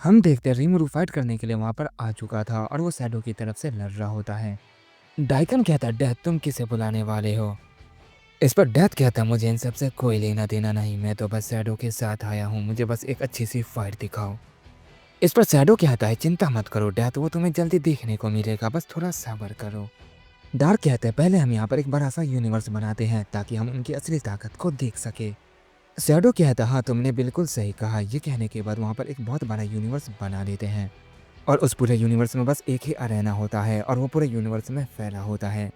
हम देखते हैं रीमरू फाइट करने के लिए वहां पर आ चुका था और वो शैडो की तरफ से लड़ रहा होता है। डाइकन कहता है, डेथ तुम किसे बुलाने वाले हो? इस पर डेथ कहता है, मुझे इन सब से कोई लेना देना नहीं, मैं तो बस शैडो के साथ आया हूँ, मुझे बस एक अच्छी सी फाइट दिखाओ। इस पर शैडो कहता है, चिंता मत करो डेथ, वो तुम्हें जल्दी देखने को मिलेगा, बस थोड़ा सब्र करो। डार्क कहता है, पहले हम यहाँ पर एक बड़ा सा यूनिवर्स बनाते हैं ताकि हम उनकी असली ताकत को देख सके। शैडो कहता है, हाँ तुमने बिल्कुल सही कहा। ये कहने के बाद वहाँ पर एक बहुत बड़ा यूनिवर्स बना लेते हैं और उस पूरे यूनिवर्स में बस एक ही अरेना होता है और वो पूरे यूनिवर्स में फैला होता है।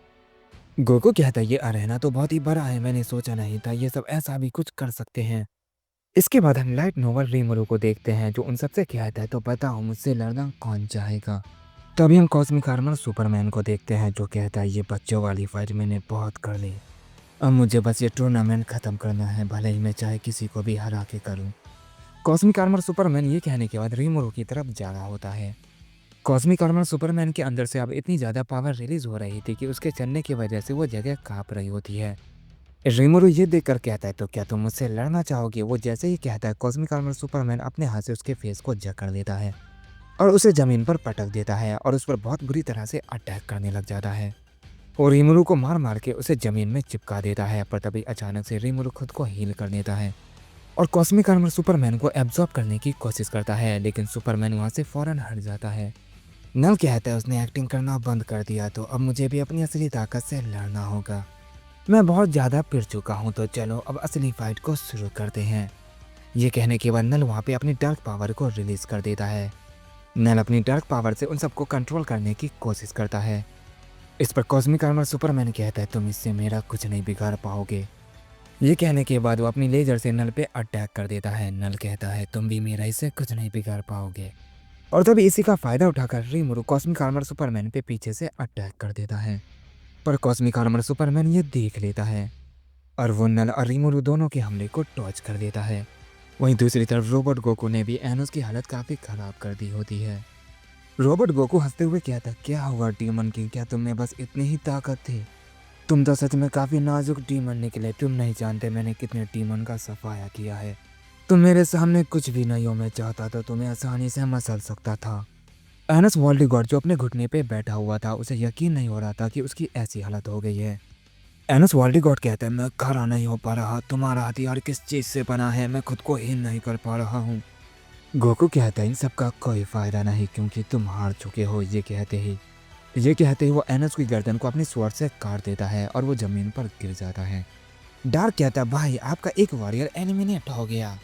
गोकू कहता है, ये अरेना तो बहुत ही बड़ा है, मैंने सोचा नहीं था ये सब ऐसा भी कुछ कर सकते हैं। इसके बाद हम लाइट नोवल रीमरू को देखते हैं जो उन सबसे कहता है, तो बताओ मुझसे लड़ना कौन चाहेगा। तभी हम कॉस्मिक आर्मर सुपरमैन को देखते हैं जो कहता है, ये बच्चों वाली फाइट मैंने बहुत कर ली, अब मुझे बस ये टूर्नामेंट खत्म करना है, भले ही मैं चाहे किसी को भी हरा के करूं। कॉस्मिक आर्मर सुपरमैन ये कहने के बाद रीमोरो की तरफ जा रहा होता है। कॉस्मिक आर्मर सुपरमैन के अंदर से अब इतनी ज़्यादा पावर रिलीज हो रही थी कि उसके चलने की वजह से वो जगह काँप रही होती है। रीमोरो ये देखकर कहता है, तो क्या तुम मुझसे लड़ना चाहोगे? वो जैसे ही कहता है, कॉस्मिक आर्मर सुपरमैन अपने हाथ से उसके फेस को जकड़ लेता है और उसे ज़मीन पर पटक देता है और उस पर बहुत बुरी तरह से अटैक करने लग जाता है और रीमोरो को मार मार के उसे ज़मीन में चिपका देता है। पर तभी अचानक से रीमोरो खुद को हील कर लेता है और कॉस्मिक आर्मर सुपरमैन को एब्जॉर्ब करने की कोशिश करता है, लेकिन सुपरमैन वहाँ से फौरन हट जाता है। नल कहता है, उसने एक्टिंग करना बंद कर दिया, तो अब मुझे भी अपनी असली ताकत से लड़ना होगा। मैं बहुत ज़्यादा पिट चुका हूँ, तो चलो अब असली फाइट को शुरू करते हैं। ये कहने के बाद नल वहाँ पे अपनी डार्क पावर को रिलीज कर देता है। नल अपनी डार्क पावर से उन सबको कंट्रोल करने की कोशिश करता है। इस पर कॉस्मिक आर्मर सुपरमैन कहता है, तुम इससे मेरा कुछ नहीं बिगाड़ पाओगे। ये कहने के बाद वो अपनी लेजर से नल पे अटैक कर देता है। नल कहता है, तुम भी मेरा इससे कुछ नहीं बिगाड़ पाओगे। और तभी इसी का फायदा उठाकर रीमोरो कॉस्मिक आर्मर सुपरमैन पे पीछे से अटैक कर देता है, पर कॉस्मिक आर्मर सुपरमैन ये देख लेता है और वो नल और रीमोरो दोनों के हमले को डॉज कर देता है। वहीं दूसरी तरफ रोबोट गोकू ने भी एनोस की हालत काफ़ी खराब कर दी होती है। रोबोट गोकू हंसते हुए कहता, क्या हुआ डीमन किंग, क्या तुम में बस इतनी ही ताकत थी? तुम तो सच में काफ़ी नाजुक डीमन निकले, तुम नहीं जानते मैंने कितने डीमन का सफाया किया है। तुम मेरे सामने कुछ भी नहीं हो, मैं चाहता तो तुम्हें आसानी से मसल सकता था। एनस वॉल्डिगॉट जो अपने घुटने पे बैठा हुआ था, उसे यकीन नहीं हो रहा था कि उसकी ऐसी हालत हो गई है। एनस वॉल्डिगॉट कहता है, मैं खड़ा नहीं हो पा रहा, तुम्हारा हथियार किस चीज़ से बना है, मैं खुद को हील नहीं कर पा रहा हूँ। गोकू कहता है, इन सब का कोई फ़ायदा नहीं क्योंकि तुम हार चुके हो। ये कहते ही वो एनस की गर्दन को अपनी स्वॉर्ड से काट देता है और वो ज़मीन पर गिर जाता है। डार्क कहता है, भाई आपका एक वॉरियर एलिमिनेट हो गया।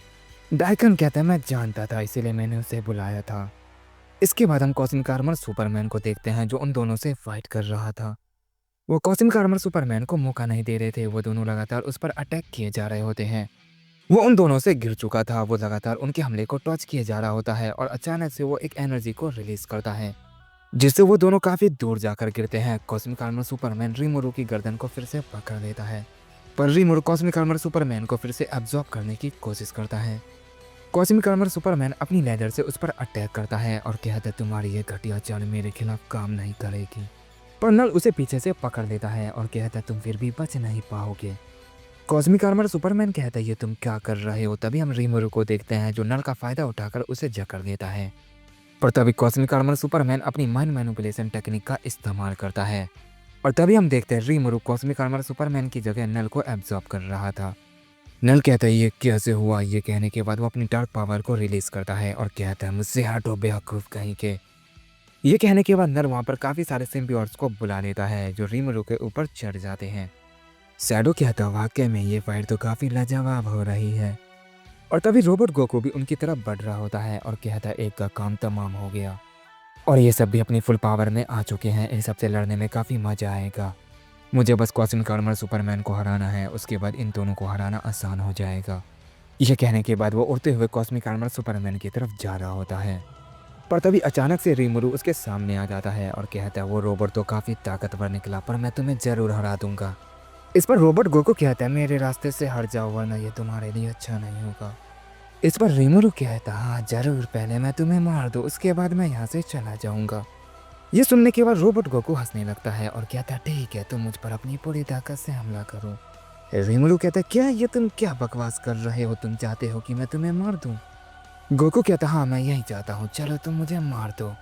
डाइकन कहता है, मैं जानता था इसीलिए मैंने उसे बुलाया था। इसके बाद हम कॉस्मिक आर्मर सुपरमैन को देखते हैं जो उन दोनों से फाइट कर रहा था। वो कॉस्मिक आर्मर सुपरमैन को मौका नहीं दे रहे थे, वो दोनों लगातार उस पर अटैक किए जा रहे होते हैं। वो उन दोनों से गिर चुका था, वो लगातार उनके हमले को टॉच किए जा रहा होता है और अचानक से वो एक एनर्जी को रिलीज करता है जिससे वो दोनों काफी दूर जाकर गिरते हैं। कॉस्मिक आर्मर सुपरमैन रीमोरो की गर्दन को फिर से पकड़ लेता है, पर रीमोरो कॉस्मिक आर्मर सुपरमैन को फिर से एब्जॉर्ब करने की कोशिश करता है। कॉस्मिक आर्मर सुपरमैन अपनी लेजर से उस पर अटैक करता है और कहता है, तुम्हारी ये घटिया चाल मेरे खिलाफ काम नहीं करेगी। पर नल उसे पीछे से पकड़ लेता है और कहता है, तुम फिर भी बच नहीं पाओगे। कॉस्मिक आर्मर सुपरमैन कहता है, ये तुम क्या कर रहे हो? तभी हम रीमोरो को देखते हैं जो नल का फायदा उठाकर उसे जकड़ देता है, पर तभी कॉस्मिक आर्मर सुपरमैन अपनी माइंड मैनिपुलेशन टेक्निक का इस्तेमाल करता है और तभी हम देखते हैं रीमोरो कॉस्मिक आर्मर सुपरमैन की जगह नल को एब्जॉर्ब कर रहा था। नल कहता है, ये कैसे हुआ? ये कहने के बाद वो अपनी डार्क पावर को रिलीज करता है और कहता है, मुझसे हटो बेवकूफ कहीं के। ये कहने के बाद नल वहाँ पर काफ़ी सारे सिम्बियोट्स को बुला लेता है जो रीमोरो के ऊपर चढ़ जाते हैं। शैडो कहता है, वाकई में ये फाइट तो काफ़ी लाजवाब हो रही है। और तभी रोबोट गोकू भी उनकी तरफ बढ़ रहा होता है और कहता है, एक का काम तमाम हो गया और ये सब भी अपनी फुल पावर में आ चुके हैं, इन सबसे लड़ने में काफ़ी मजा आएगा। मुझे बस कॉस्मिक आर्मर सुपरमैन को हराना है, उसके बाद इन दोनों को हराना आसान हो जाएगा। यह कहने के बाद वो उड़ते हुए कॉस्मिक आर्मर सुपरमैन की तरफ जा रहा होता है, पर तभी अचानक से रीमोरो उसके सामने आ जाता है और कहता है, वो रोबोट तो काफ़ी ताकतवर निकला, पर मैं तुम्हें ज़रूर हरा दूंगा। इस पर रोबोट गोकू कहता है, मेरे रास्ते से हट जाओ वरना ये तुम्हारे लिए अच्छा नहीं होगा। इस पर रीमोरो कहता है, हाँ जरूर, पहले मैं तुम्हें मार दूँ उसके बाद मैं यहाँ से चला जाऊँगा। ये सुनने के बाद रोबोट गोकू हंसने लगता है और कहता है, ठीक है, तुम मुझ पर अपनी पूरी ताकत से हमला करो। रीमोरो कहता है, क्या ये तुम क्या बकवास कर रहे हो? तुम चाहते हो कि मैं तुम्हें मार दूँ? गोकू कहता हाँ मैं यही चाहता हूँ, चलो तुम मुझे मार दो।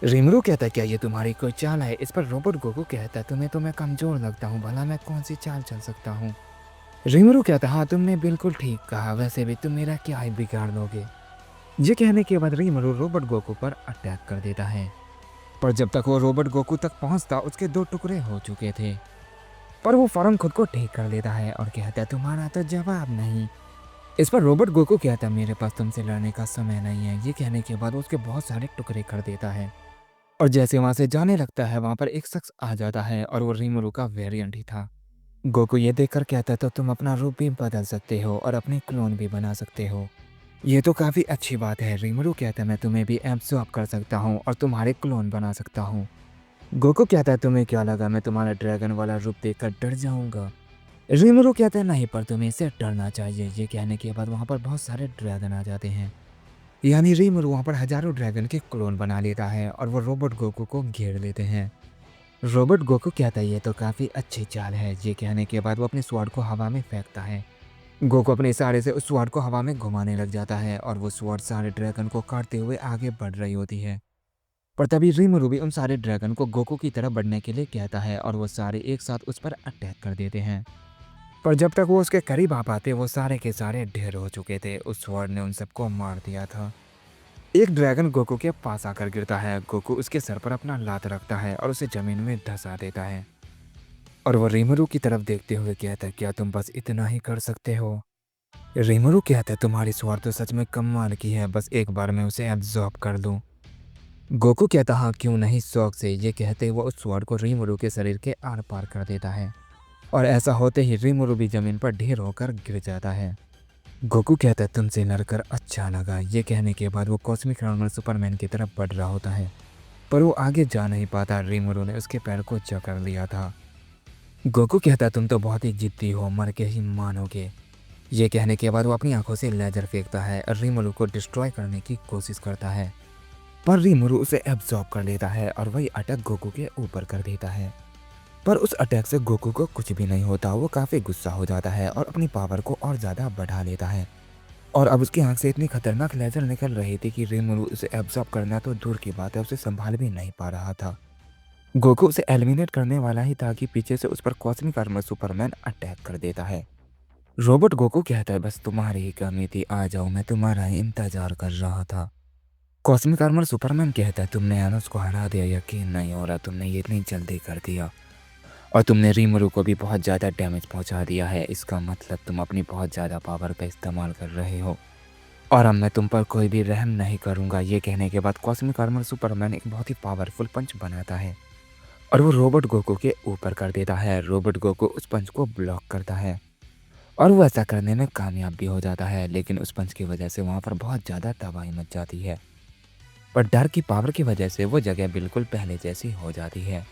रीमरू कहता क्या ये तुम्हारी कोई चाल है? इस पर रोबोट गोकू कहता तुम्हें तो मैं कमज़ोर लगता हूँ, भला मैं कौन सी चाल चल सकता हूँ? रीमरू कहता हाँ तुमने बिल्कुल ठीक कहा, वैसे भी तुम मेरा क्या ही बिगाड़ दोगे। ये कहने के बाद रीमरू रोबोट गोकू पर अटैक कर देता है, पर जब तक वो रोबोट गोकू तक पहुंचता उसके 2 टुकड़े हो चुके थे। पर वो फौरन खुद को ठीक कर लेता है और कहता है तुम्हारा तो जवाब नहीं। इस पर रोबोट गोकू कहता है मेरे पास तुमसे लड़ने का समय नहीं है। ये कहने के बाद उसके बहुत सारे टुकड़े कर देता है और जैसे वहां से जाने लगता है वहां पर एक शख्स आ जाता है और वो रीमरू का वेरिएंट ही था। गोकू ये देखकर कहता है तो तुम अपना रूप भी बदल सकते हो और अपने क्लोन भी बना सकते हो। ये तो काफ़ी अच्छी बात है। रीमरू कहता है मैं तुम्हें भी एब्सॉर्ब कर सकता हूँ और तुम्हारे क्लोन बना सकता हूँ। गोकू कहता है तुम्हें क्या लगा मैं तुम्हारा ड्रैगन वाला रूप देखकर डर जाऊंगा? रीमरू कहता है नहीं पर तुम्हें इससे डरना चाहिए। ये कहने के बाद वहाँ पर बहुत सारे ड्रैगन आ जाते हैं, यानी रीमरू वहाँ पर हजारों ड्रैगन के क्लोन बना लेता है और वो रोबोट गोकू को घेर लेते हैं। रोबोट गोकू कहता है ये तो काफ़ी अच्छी चाल है। ये कहने के बाद वो अपने स्वॉर्ड को हवा में फेंकता है। गोकू अपने इशारे से उस स्वॉर्ड को हवा में घुमाने लग जाता है और वो स्वॉर्ड सारे ड्रैगन को काटते हुए आगे बढ़ रही होती है। पर तभी रीमरू भी उन सारे ड्रैगन को गोकू की तरफ बढ़ने के लिए कहता है और वो सारे एक साथ उस पर अटैक कर देते हैं। पर जब तक वो उसके करीब आ पाते वो सारे के सारे ढेर हो चुके थे। उस स्वॉर्ड ने उन सबको मार दिया था। एक ड्रैगन गोकू के पास आकर गिरता है। गोकू उसके सर पर अपना लात रखता है और उसे जमीन में धंसा देता है और वो रीमरू की तरफ देखते हुए कहता है क्या तुम बस इतना ही कर सकते हो? रीमरू कहता है तुम्हारी स्वॉर्ड तो सच में कमाल की है, बस एक बार मैं उसे एब्जॉर्ब कर लूं। गोकू कहता हाँ क्यों नहीं, शौक से। ये कहते वो उस स्वॉर्ड को रीमरू के शरीर के आर पार कर देता है और ऐसा होते ही रीमरू भी जमीन पर ढेर होकर गिर जाता है। गोकू कहता है तुमसे लड़कर अच्छा लगा। ये कहने के बाद वो कॉस्मिक आर्मर सुपरमैन की तरफ बढ़ रहा होता है, पर वो आगे जा नहीं पाता। रीमरू ने उसके पैर को जकड़ लिया था। गोकू कहता तुम तो बहुत ही जिद्दी हो, मर के ही मानोगे। ये कहने के बाद वो अपनी आंखों से लेजर फेंकता है और रीमरू को डिस्ट्रॉय करने की कोशिश करता है, पर रीमरू उसे एब्जॉर्ब कर लेता है और वही अटैक गोकू के ऊपर कर देता है। पर उस अटैक से गोकू को कुछ भी नहीं होता। वो काफ़ी गुस्सा हो जाता है और अपनी पावर को और ज़्यादा बढ़ा लेता है और अब उसकी आंख से इतनी खतरनाक लेजर निकल रही थी कि रीमरू उसे एब्जॉर्ब करना तो दूर की बात है, उसे संभाल भी नहीं पा रहा था। गोकू उसे एलिमिनेट करने वाला ही था कि पीछे से उस पर कॉस्मिक आर्मर सुपरमैन अटैक कर देता है। रोबोट गोकू कहता है बस तुम्हारी ही कमी थी, आ जाओ मैं तुम्हारा ही इंतजार कर रहा था। कॉस्मिक आर्मर सुपरमैन कहता है तुमने एनोस को हरा दिया, यकीन नहीं हो रहा तुमने ये इतनी जल्दी कर दिया और तुमने रीमरू को भी बहुत ज़्यादा डैमेज पहुंचा दिया है। इसका मतलब तुम अपनी बहुत ज़्यादा पावर का इस्तेमाल कर रहे हो और अब मैं तुम पर कोई भी रहम नहीं करूंगा। ये कहने के बाद कॉस्मिक आर्मर सुपरमैन एक बहुत ही पावरफुल पंच बनाता है और वो रोबोट गोकू के ऊपर कर देता है। रोबोट गोकू उस पंच को ब्लॉक करता है और वो ऐसा करने में कामयाब भी हो जाता है, लेकिन उस पंच की वजह से वहाँ पर बहुत ज़्यादा तबाही मच जाती है। पर डर की पावर की वजह से वो जगह बिल्कुल पहले जैसी हो जाती है।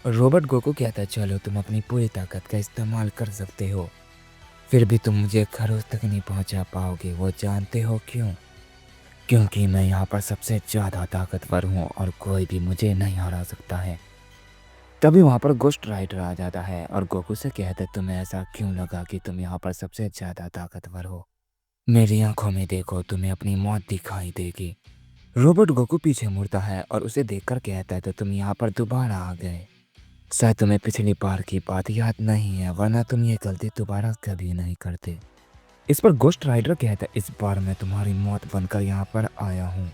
रोबोट गोकू कहता है चलो तुम अपनी पूरी ताकत का इस्तेमाल कर सकते हो, फिर भी तुम मुझे खरोच तक नहीं पहुंचा पाओगे। वो जानते हो क्यों? क्योंकि मैं यहाँ पर सबसे ज़्यादा ताकतवर हूँ और कोई भी मुझे नहीं हरा सकता है। तभी वहाँ पर गोस्ट राइडर आ जाता है और गोकू से कहता है तुम्हें ऐसा क्यों लगा कि तुम यहाँ पर सबसे ज़्यादा ताकतवर हो? मेरी आंखों में देखो, तुम्हें अपनी मौत दिखाई देगी। रोबोट गोकू पीछे मुड़ता है और उसे देखकर कहता है तो तुम यहाँ पर दोबारा आ गए। शायद तुम्हें पिछली बार की बात याद नहीं है, वरना तुम ये गलती दोबारा कभी नहीं करते। इस पर गोस्ट राइडर कहता है इस बार मैं तुम्हारी मौत बनकर यहाँ पर आया हूँ।